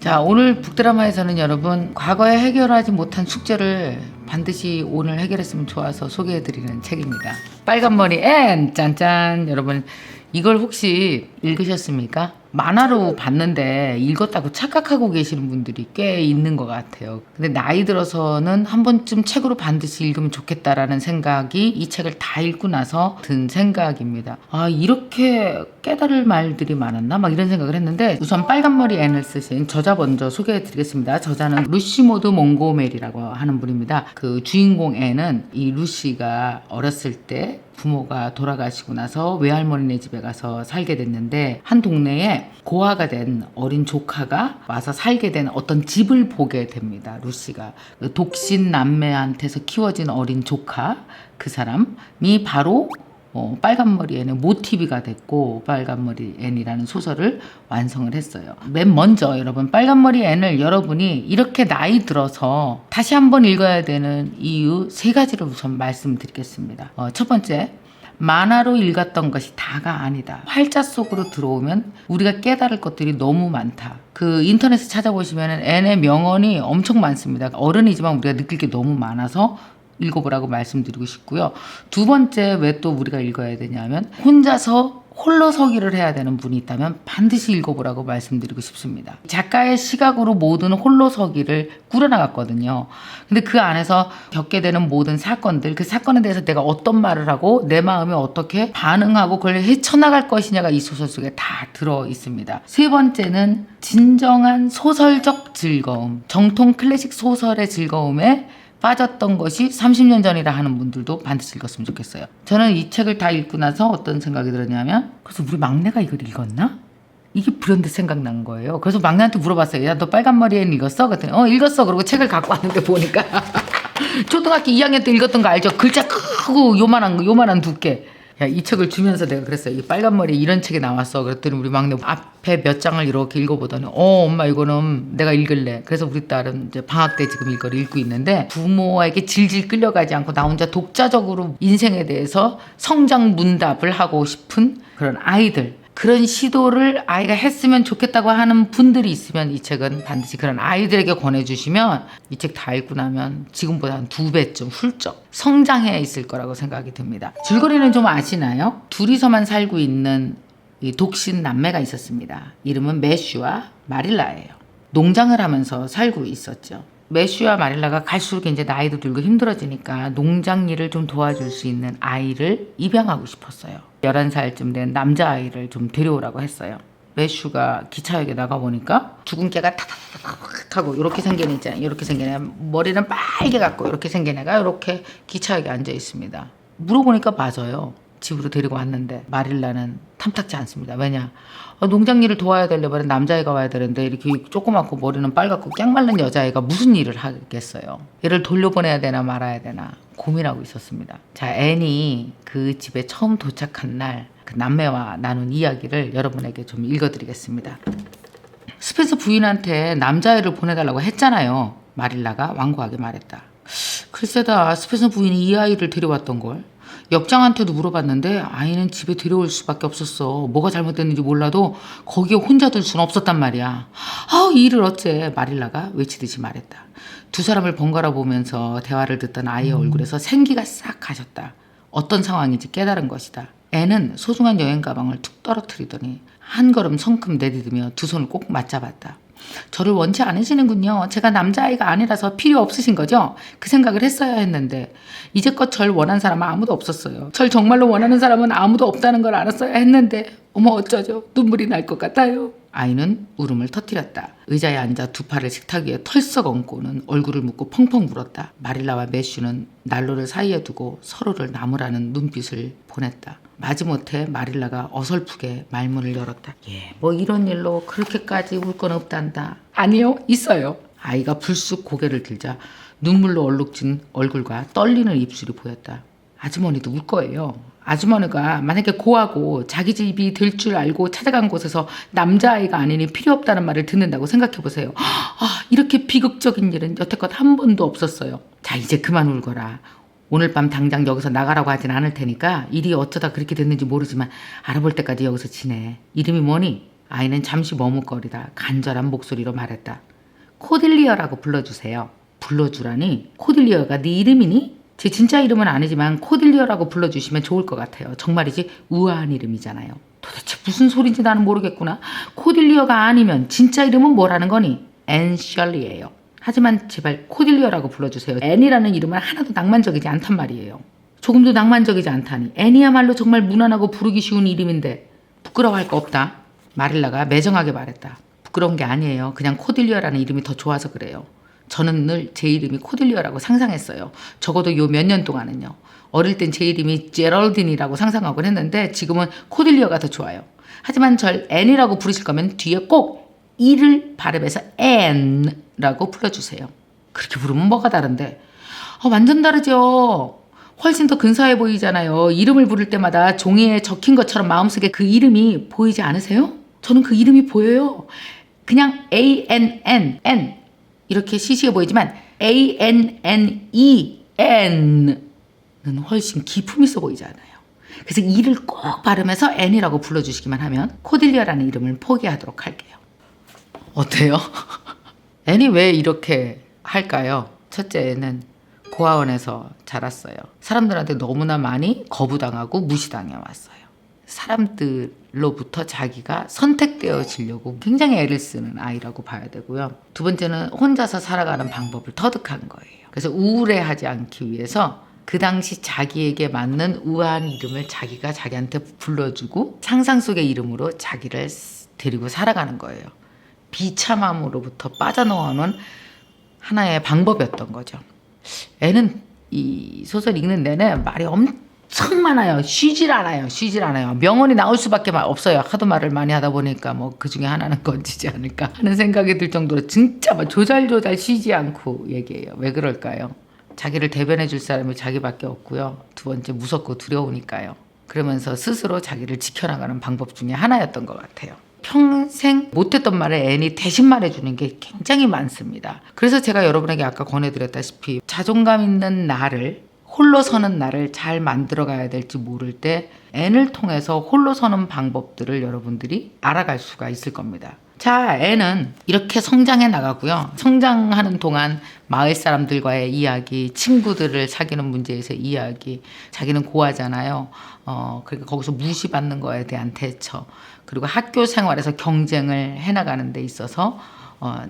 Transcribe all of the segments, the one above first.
자, 오늘 북드라마에서는 여러분 과거에 해결하지 못한 숙제를 반드시 오늘 해결했으면 좋아서 소개해드리는 책입니다. 빨간머리 앤 짠짠. 여러분 이걸 혹시 읽으셨습니까? 만화로 봤는데 읽었다고 착각하고 계시는 분들이 꽤 있는 것 같아요. 근데 나이 들어서는 한 번쯤 책으로 반드시 읽으면 좋겠다라는 생각이 이 책을 다 읽고 나서 든 생각입니다. 아, 이렇게 깨달을 말들이 많았나? 막 이런 생각을 했는데 우선 빨간머리 앤을 쓰신 저자 먼저 소개해드리겠습니다. 저자는 루시모드 몽고메리라고 하는 분입니다. 그 주인공 앤은 이 루시가 어렸을 때 부모가 돌아가시고 나서 외할머니네 집에 가서 살게 됐는데 한 동네에 고아가 된 어린 조카가 와서 살게 된 어떤 집을 보게 됩니다. 루시가 그 독신 남매한테서 키워진 어린 조카 그 사람이 바로 빨간머리 앤의 모티브가 됐고 빨간머리 앤이라는 소설을 완성을 했어요. 맨 먼저 여러분 빨간머리 앤을 여러분이 이렇게 나이 들어서 다시 한번 읽어야 되는 이유 세 가지를 우선 말씀드리겠습니다. 첫 번째, 만화로 읽었던 것이 다가 아니다. 활자 속으로 들어오면 우리가 깨달을 것들이 너무 많다. 그 인터넷에 찾아보시면 앤의 명언이 엄청 많습니다. 어른이지만 우리가 느낄 게 너무 많아서 읽어보라고 말씀드리고 싶고요. 두 번째, 왜 또 우리가 읽어야 되냐면 혼자서 홀로서기를 해야 되는 분이 있다면 반드시 읽어보라고 말씀드리고 싶습니다. 작가의 시각으로 모든 홀로서기를 꾸려나갔거든요. 근데 그 안에서 겪게 되는 모든 사건들, 그 사건에 대해서 내가 어떤 말을 하고 내 마음이 어떻게 반응하고 그걸 헤쳐나갈 것이냐가 이 소설 속에 다 들어 있습니다. 세 번째는 진정한 소설적 즐거움, 정통 클래식 소설의 즐거움에 빠졌던 것이 30년 전이라 하는 분들도 반드시 읽었으면 좋겠어요. 저는 이 책을 다 읽고 나서 어떤 생각이 들었냐면 그래서 우리 막내가 이걸 읽었나? 이게 불현듯 생각난 거예요. 그래서 막내한테 물어봤어요. 야, 너 빨간머리 앤 읽었어? 그랬더니 읽었어. 그리고 책을 갖고 왔는데 보니까 초등학교 2학년 때 읽었던 거 알죠? 글자 크고 요만한 두께. 야, 이 책을 주면서 내가 그랬어요. 이 빨간머리 이런 책이 나왔어. 그랬더니 우리 막내 앞에 몇 장을 이렇게 읽어보더니 엄마 이거는 내가 읽을래. 그래서 우리 딸은 이제 방학 때 지금 이걸 읽고 있는데 부모에게 질질 끌려가지 않고 나 혼자 독자적으로 인생에 대해서 성장 문답을 하고 싶은 그런 아이들, 그런 시도를 아이가 했으면 좋겠다고 하는 분들이 있으면 이 책은 반드시 그런 아이들에게 권해주시면 이 책 다 읽고 나면 지금보다 한 2배쯤 훌쩍 성장해 있을 거라고 생각이 듭니다. 줄거리는 좀 아시나요? 둘이서만 살고 있는 이 독신 남매가 있었습니다. 이름은 매슈와 마릴라예요. 농장을 하면서 살고 있었죠. 매슈와 마릴라가 갈수록 이제 나이도 들고 힘들어지니까 농장 일을 좀 도와줄 수 있는 아이를 입양하고 싶었어요. 11살쯤 된 남자아이를 좀 데려오라고 했어요. 매슈가 기차역에 나가보니까 죽은 개가 타닥타닥 하고 이렇게 생긴 애 있잖아요. 이렇게 생긴 애, 머리는 빨개 갖고 이렇게 생긴 애가 이렇게 기차역에 앉아 있습니다. 물어보니까 맞아요. 집으로 데리고 왔는데 마릴라는 탐탁지 않습니다. 왜냐? 농장 일을 도와야 되려면 남자애가 와야 되는데 이렇게 조그맣고 머리는 빨갛고 깽 말른 여자애가 무슨 일을 하겠어요. 얘를 돌려보내야 되나 말아야 되나 고민하고 있었습니다. 자, 앤이 그 집에 처음 도착한 날 그 남매와 나눈 이야기를 여러분에게 좀 읽어드리겠습니다. 스펜서 부인한테 남자애를 보내달라고 했잖아요. 마릴라가 완고하게 말했다. 글쎄다, 스펜서 부인이 이 아이를 데려왔던 걸. 역장한테도 물어봤는데 아이는 집에 데려올 수밖에 없었어. 뭐가 잘못됐는지 몰라도 거기에 혼자 둘 수는 없었단 말이야. 이 일을 어째, 마릴라가 외치듯이 말했다. 두 사람을 번갈아 보면서 대화를 듣던 아이의 얼굴에서 생기가 싹 가셨다. 어떤 상황인지 깨달은 것이다. 애는 소중한 여행 가방을 툭 떨어뜨리더니 한 걸음 성큼 내디디며 두 손을 꼭 맞잡았다. 저를 원치 않으시는군요. 제가 남자아이가 아니라서 필요 없으신 거죠? 그 생각을 했어야 했는데 이제껏 절 원한 사람은 아무도 없었어요. 절 정말로 원하는 사람은 아무도 없다는 걸 알았어야 했는데 어머 어쩌죠? 눈물이 날 것 같아요. 아이는 울음을 터뜨렸다. 의자에 앉아 두 팔을 식탁 위에 털썩 얹고는 얼굴을 묶고 펑펑 울었다. 마릴라와 매슈는 난로를 사이에 두고 서로를 나무라는 눈빛을 보냈다. 마지못해 마릴라가 어설프게 말문을 열었다. 뭐 이런 일로 그렇게까지 울 건 없단다. 아니요, 있어요. 아이가 불쑥 고개를 들자 눈물로 얼룩진 얼굴과 떨리는 입술이 보였다. 아주머니도 울 거예요. 아주머니가 만약에 고하고 자기 집이 될 줄 알고 찾아간 곳에서 남자아이가 아니니 필요 없다는 말을 듣는다고 생각해보세요. 이렇게 비극적인 일은 여태껏 한 번도 없었어요. 자, 이제 그만 울거라. 오늘 밤 당장 여기서 나가라고 하진 않을 테니까 일이 어쩌다 그렇게 됐는지 모르지만 알아볼 때까지 여기서 지내. 이름이 뭐니? 아이는 잠시 머뭇거리다 간절한 목소리로 말했다. 코딜리어라고 불러주세요. 불러주라니? 코딜리어가 네 이름이니? 제 진짜 이름은 아니지만 코딜리어라고 불러주시면 좋을 것 같아요. 정말이지 우아한 이름이잖아요. 도대체 무슨 소린지 나는 모르겠구나. 코딜리어가 아니면 진짜 이름은 뭐라는 거니? 앤 셜리예요. 하지만 제발 코딜리어라고 불러주세요. 앤이라는 이름은 하나도 낭만적이지 않단 말이에요. 조금도 낭만적이지 않다니. 앤이야말로 정말 무난하고 부르기 쉬운 이름인데 부끄러워할 거 없다. 마릴라가 매정하게 말했다. 부끄러운 게 아니에요. 그냥 코딜리어라는 이름이 더 좋아서 그래요. 저는 늘 제 이름이 코딜리어라고 상상했어요. 적어도 요 몇 년 동안은요. 어릴 땐 제 이름이 제럴딘이라고 상상하곤 했는데 지금은 코딜리어가 더 좋아요. 하지만 절 앤이라고 부르실 거면 뒤에 꼭 이를 발음해서 앤라고 불러주세요. 그렇게 부르면 뭐가 다른데? 완전 다르죠. 훨씬 더 근사해 보이잖아요. 이름을 부를 때마다 종이에 적힌 것처럼 마음속에 그 이름이 보이지 않으세요? 저는 그 이름이 보여요. 그냥 ANN, N 이렇게 시시해 보이지만 ANNE, N은 훨씬 기품 있어 보이잖아요. 그래서 이를 꼭 발음해서 N이라고 불러주시기만 하면 코딜리어라는 이름을 포기하도록 할게요. 어때요? N이 왜 이렇게 할까요? 첫째는 고아원에서 자랐어요. 사람들한테 너무나 많이 거부당하고 무시당해 왔어요. 사람들로부터 자기가 선택되어지려고 굉장히 애를 쓰는 아이라고 봐야 되고요. 두 번째는 혼자서 살아가는 방법을 터득한 거예요. 그래서 우울해하지 않기 위해서 그 당시 자기에게 맞는 우아한 이름을 자기가 자기한테 불러주고 상상 속의 이름으로 자기를 데리고 살아가는 거예요. 비참함으로부터 빠져나오는 하나의 방법이었던 거죠. 애는 이 소설 읽는 내내 말이 엄청 많아요. 쉬질 않아요. 명언이 나올 수밖에 없어요. 하도 말을 많이 하다 보니까 뭐 그 중에 하나는 건지지 않을까 하는 생각이 들 정도로 진짜 막 조잘조잘 쉬지 않고 얘기해요. 왜 그럴까요? 자기를 대변해 줄 사람이 자기밖에 없고요. 두 번째 무섭고 두려우니까요. 그러면서 스스로 자기를 지켜나가는 방법 중에 하나였던 것 같아요. 평생 못했던 말을 앤이 대신 말해주는 게 굉장히 많습니다. 그래서 제가 여러분에게 아까 권해드렸다시피 자존감 있는 나를 홀로 서는 나를 잘 만들어가야 될지 모를 때 앤을 통해서 홀로 서는 방법들을 여러분들이 알아갈 수가 있을 겁니다. 자, 앤은 이렇게 성장해 나가고요. 성장하는 동안 마을 사람들과의 이야기, 친구들을 사귀는 문제에서 이야기, 자기는 고아잖아요. 그러니까 거기서 무시받는 거에 대한 대처, 그리고 학교 생활에서 경쟁을 해나가는 데 있어서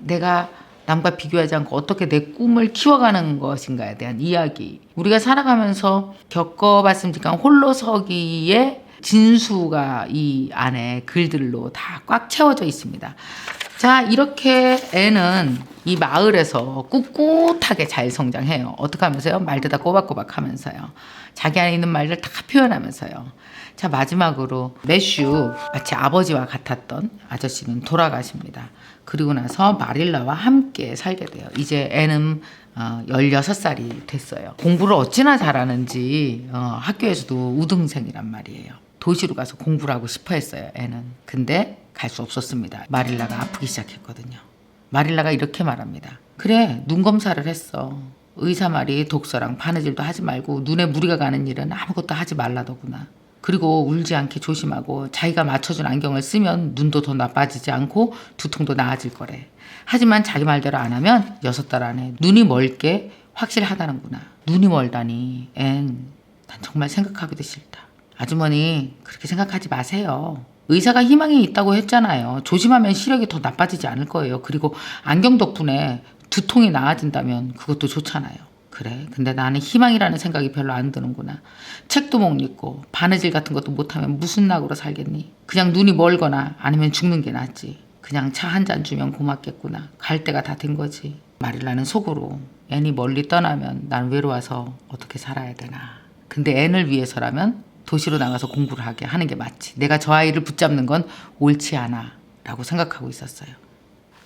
내가 남과 비교하지 않고 어떻게 내 꿈을 키워가는 것인가에 대한 이야기. 우리가 살아가면서 겪어봤으면 좋겠는 홀로서기의 진수가 이 안에 글들로 다 꽉 채워져 있습니다. 자, 이렇게 애는 이 마을에서 꿋꿋하게 잘 성장해요. 어떻게 하면서요? 말대다 꼬박꼬박 하면서요. 자기 안에 있는 말들 다 표현하면서요. 자, 마지막으로 매슈, 마치 아버지와 같았던 아저씨는 돌아가십니다. 그리고 나서 마릴라와 함께 살게 돼요. 이제 애는 16살이 됐어요. 공부를 어찌나 잘하는지 학교에서도 우등생이란 말이에요. 도시로 가서 공부를 하고 싶어 했어요, 애는. 근데 갈 수 없었습니다. 마릴라가 아프기 시작했거든요. 마릴라가 이렇게 말합니다. 그래, 눈 검사를 했어. 의사 말이 독서랑 바느질도 하지 말고 눈에 무리가 가는 일은 아무것도 하지 말라더구나. 그리고 울지 않게 조심하고 자기가 맞춰준 안경을 쓰면 눈도 더 나빠지지 않고 두통도 나아질 거래. 하지만 자기 말대로 안 하면 6달 안에 눈이 멀게 확실하다는구나. 눈이 멀다니. 난 정말 생각하기도 싫다. 아주머니, 그렇게 생각하지 마세요. 의사가 희망이 있다고 했잖아요. 조심하면 시력이 더 나빠지지 않을 거예요. 그리고 안경 덕분에 두통이 나아진다면 그것도 좋잖아요. 그래, 근데 나는 희망이라는 생각이 별로 안 드는구나. 책도 못 읽고 바느질 같은 것도 못하면 무슨 낙으로 살겠니? 그냥 눈이 멀거나 아니면 죽는 게 낫지. 그냥 차 한 잔 주면 고맙겠구나. 갈 때가 다 된 거지. 마릴라는 속으로 앤이 멀리 떠나면 난 외로워서 어떻게 살아야 되나. 근데 앤을 위해서라면 도시로 나가서 공부를 하게 하는 게 맞지. 내가 저 아이를 붙잡는 건 옳지 않아 라고 생각하고 있었어요.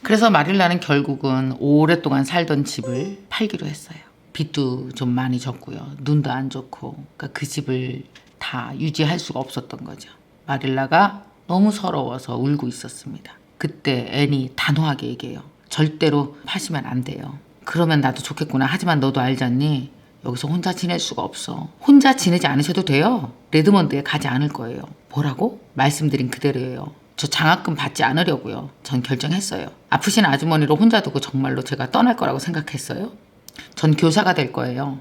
그래서 마릴라는 결국은 오랫동안 살던 집을 팔기로 했어요. 빚도 좀 많이 졌고요. 눈도 안 좋고. 그러니까 그 집을 다 유지할 수가 없었던 거죠. 마릴라가 너무 서러워서 울고 있었습니다. 그때 앤이 단호하게 얘기해요. 절대로 파시면 안 돼요. 그러면 나도 좋겠구나. 하지만 너도 알잖니? 여기서 혼자 지낼 수가 없어. 혼자 지내지 않으셔도 돼요. 레드먼드에 가지 않을 거예요. 뭐라고? 말씀드린 그대로예요. 저 장학금 받지 않으려고요. 전 결정했어요. 아프신 아주머니를 혼자 두고 정말로 제가 떠날 거라고 생각했어요? 전 교사가 될 거예요.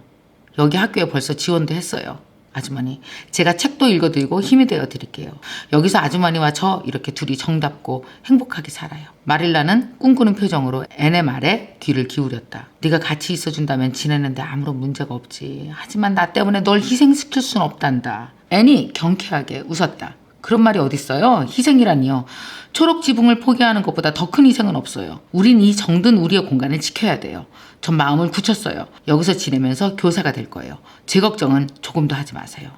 여기 학교에 벌써 지원도 했어요. 아주머니, 제가 책도 읽어드리고 힘이 되어 드릴게요. 여기서 아주머니와 저 이렇게 둘이 정답고 행복하게 살아요. 마릴라는 꿈꾸는 표정으로 앤의 말에 귀를 기울였다. 네가 같이 있어준다면 지내는데 아무런 문제가 없지. 하지만 나 때문에 널 희생시킬 순 없단다. 앤이 경쾌하게 웃었다. 그런 말이 어딨어요? 희생이라니요. 초록 지붕을 포기하는 것보다 더 큰 희생은 없어요. 우린 이 정든 우리의 공간을 지켜야 돼요. 전 마음을 굳혔어요. 여기서 지내면서 교사가 될 거예요. 제 걱정은 조금도 하지 마세요.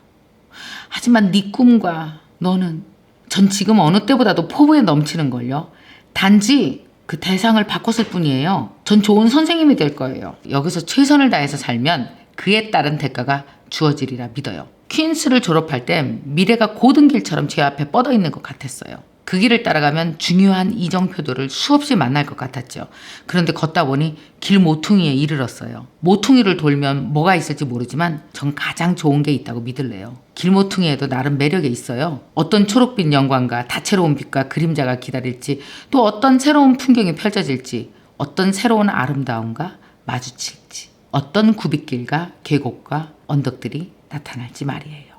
하지만 네 꿈과 너는 전 지금 어느 때보다도 포부에 넘치는걸요. 단지 그 대상을 바꿨을 뿐이에요. 전 좋은 선생님이 될 거예요. 여기서 최선을 다해서 살면 그에 따른 대가가 주어지리라 믿어요. 퀸스를 졸업할 때 미래가 고든 길처럼 제 앞에 뻗어 있는 것 같았어요. 그 길을 따라가면 중요한 이정표들을 수없이 만날 것 같았죠. 그런데 걷다 보니 길 모퉁이에 이르렀어요. 모퉁이를 돌면 뭐가 있을지 모르지만 전 가장 좋은 게 있다고 믿을래요. 길 모퉁이에도 나름 매력이 있어요. 어떤 초록빛 영광과 다채로운 빛과 그림자가 기다릴지, 또 어떤 새로운 풍경이 펼쳐질지, 어떤 새로운 아름다움과 마주칠지, 어떤 굽이길과 계곡과 언덕들이 나타날지 말이에요.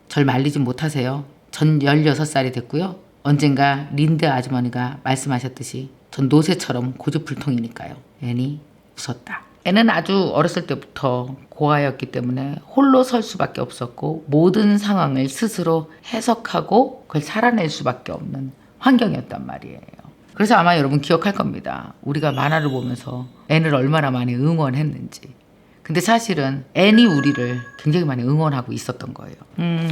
절 말리지 못하세요. 전 16살이 됐고요. 언젠가 린드 아주머니가 말씀하셨듯이 전 노새처럼 고집불통이니까요. 앤이 웃었다. 앤은 아주 어렸을 때부터 고아였기 때문에 홀로 설 수밖에 없었고 모든 상황을 스스로 해석하고 그걸 살아낼 수밖에 없는 환경이었단 말이에요. 그래서 아마 여러분 기억할 겁니다. 우리가 만화를 보면서 앤을 얼마나 많이 응원했는지. 근데 사실은 앤이 우리를 굉장히 많이 응원하고 있었던 거예요.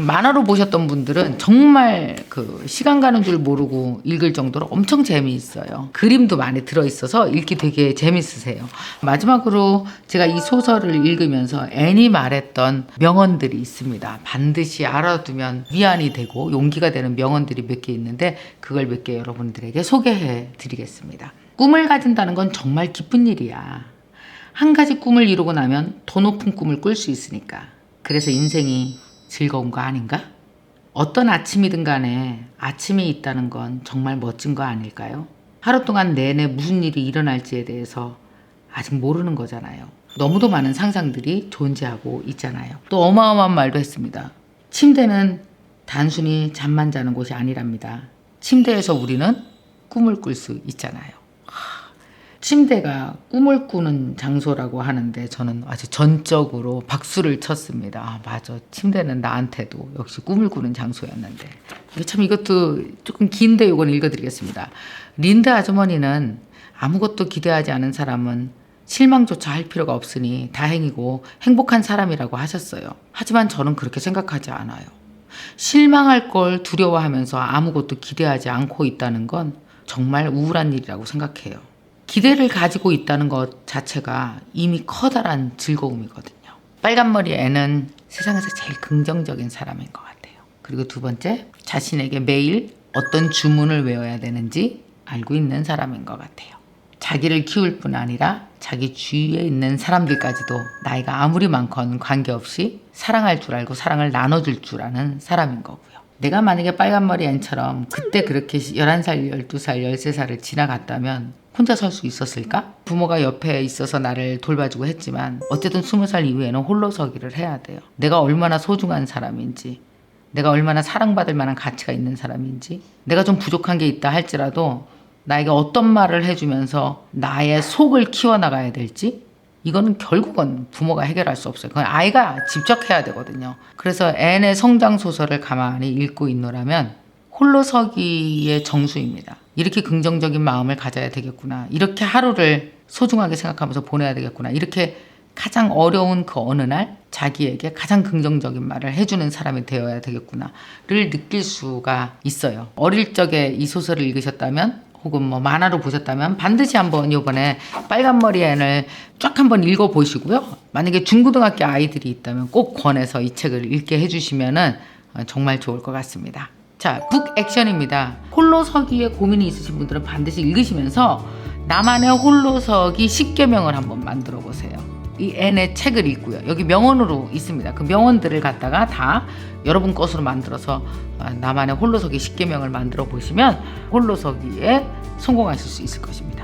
만화로 보셨던 분들은 정말 그 시간 가는 줄 모르고 읽을 정도로 엄청 재미있어요. 그림도 많이 들어있어서 읽기 되게 재밌으세요. 마지막으로 제가 이 소설을 읽으면서 앤이 말했던 명언들이 있습니다. 반드시 알아두면 위안이 되고 용기가 되는 명언들이 몇 개 있는데 그걸 몇 개 여러분들에게 소개해 드리겠습니다. 꿈을 가진다는 건 정말 기쁜 일이야. 한 가지 꿈을 이루고 나면 더 높은 꿈을 꿀 수 있으니까. 그래서 인생이 즐거운 거 아닌가? 어떤 아침이든 간에 아침이 있다는 건 정말 멋진 거 아닐까요? 하루 동안 내내 무슨 일이 일어날지에 대해서 아직 모르는 거잖아요. 너무도 많은 상상들이 존재하고 있잖아요. 또 어마어마한 말도 했습니다. 침대는 단순히 잠만 자는 곳이 아니랍니다. 침대에서 우리는 꿈을 꿀 수 있잖아요. 침대가 꿈을 꾸는 장소라고 하는데 저는 아주 전적으로 박수를 쳤습니다. 아, 맞아. 침대는 나한테도 역시 꿈을 꾸는 장소였는데. 참 이것도 조금 긴데 이건 읽어드리겠습니다. 린드 아주머니는 아무것도 기대하지 않은 사람은 실망조차 할 필요가 없으니 다행이고 행복한 사람이라고 하셨어요. 하지만 저는 그렇게 생각하지 않아요. 실망할 걸 두려워하면서 아무것도 기대하지 않고 있다는 건 정말 우울한 일이라고 생각해요. 기대를 가지고 있다는 것 자체가 이미 커다란 즐거움이거든요. 빨간머리 앤은 세상에서 제일 긍정적인 사람인 것 같아요. 그리고 두 번째, 자신에게 매일 어떤 주문을 외워야 되는지 알고 있는 사람인 것 같아요. 자기를 키울 뿐 아니라 자기 주위에 있는 사람들까지도 나이가 아무리 많건 관계없이 사랑할 줄 알고 사랑을 나눠줄 줄 아는 사람인 거고요. 내가 만약에 빨간머리 앤처럼 그때 그렇게 11살, 12살, 13살을 지나갔다면 혼자 설 수 있었을까? 부모가 옆에 있어서 나를 돌봐주고 했지만 어쨌든 20살 이후에는 홀로 서기를 해야 돼요. 내가 얼마나 소중한 사람인지, 내가 얼마나 사랑받을 만한 가치가 있는 사람인지, 내가 좀 부족한 게 있다 할지라도 나에게 어떤 말을 해주면서 나의 속을 키워나가야 될지, 이거는 결국은 부모가 해결할 수 없어요. 그건 아이가 직접 해야 되거든요. 그래서 앤의 성장 소설을 가만히 읽고 있노라면 홀로 서기의 정수입니다. 이렇게 긍정적인 마음을 가져야 되겠구나. 이렇게 하루를 소중하게 생각하면서 보내야 되겠구나. 이렇게 가장 어려운 그 어느 날 자기에게 가장 긍정적인 말을 해주는 사람이 되어야 되겠구나를 느낄 수가 있어요. 어릴 적에 이 소설을 읽으셨다면 혹은 뭐 만화로 보셨다면 반드시 한번 이번에 빨간머리 앤을 쫙 한번 읽어보시고요. 만약에 중고등학교 아이들이 있다면 꼭 권해서 이 책을 읽게 해주시면 정말 좋을 것 같습니다. 자, 북 액션입니다. 홀로서기에 고민이 있으신 분들은 반드시 읽으시면서 나만의 홀로서기 10계명을 한번 만들어 보세요. 이 N의 책을 읽고요. 여기 명언으로 있습니다. 그 명언들을 갖다가 다 여러분 것으로 만들어서 나만의 홀로서기 10계명을 만들어 보시면 홀로서기에 성공하실 수 있을 것입니다.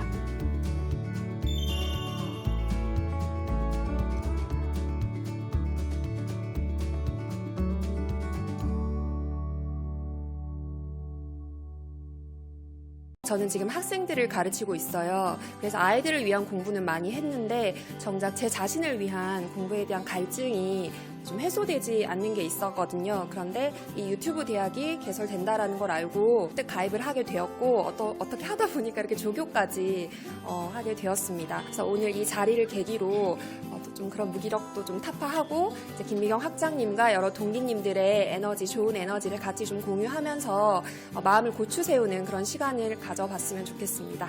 저는 지금 학생들을 가르치고 있어요. 그래서 아이들을 위한 공부는 많이 했는데 정작 제 자신을 위한 공부에 대한 갈증이 좀 해소되지 않는 게 있었거든요. 그런데 이 유튜브 대학이 개설된다라는 걸 알고 그때 가입을 하게 되었고 어떻게 하다 보니까 이렇게 조교까지 하게 되었습니다. 그래서 오늘 이 자리를 계기로 좀 그런 무기력도 좀 타파하고 이제 김미경 학장님과 여러 동기님들의 에너지, 좋은 에너지를 같이 좀 공유하면서 마음을 고추 세우는 그런 시간을 가져봤으면 좋겠습니다.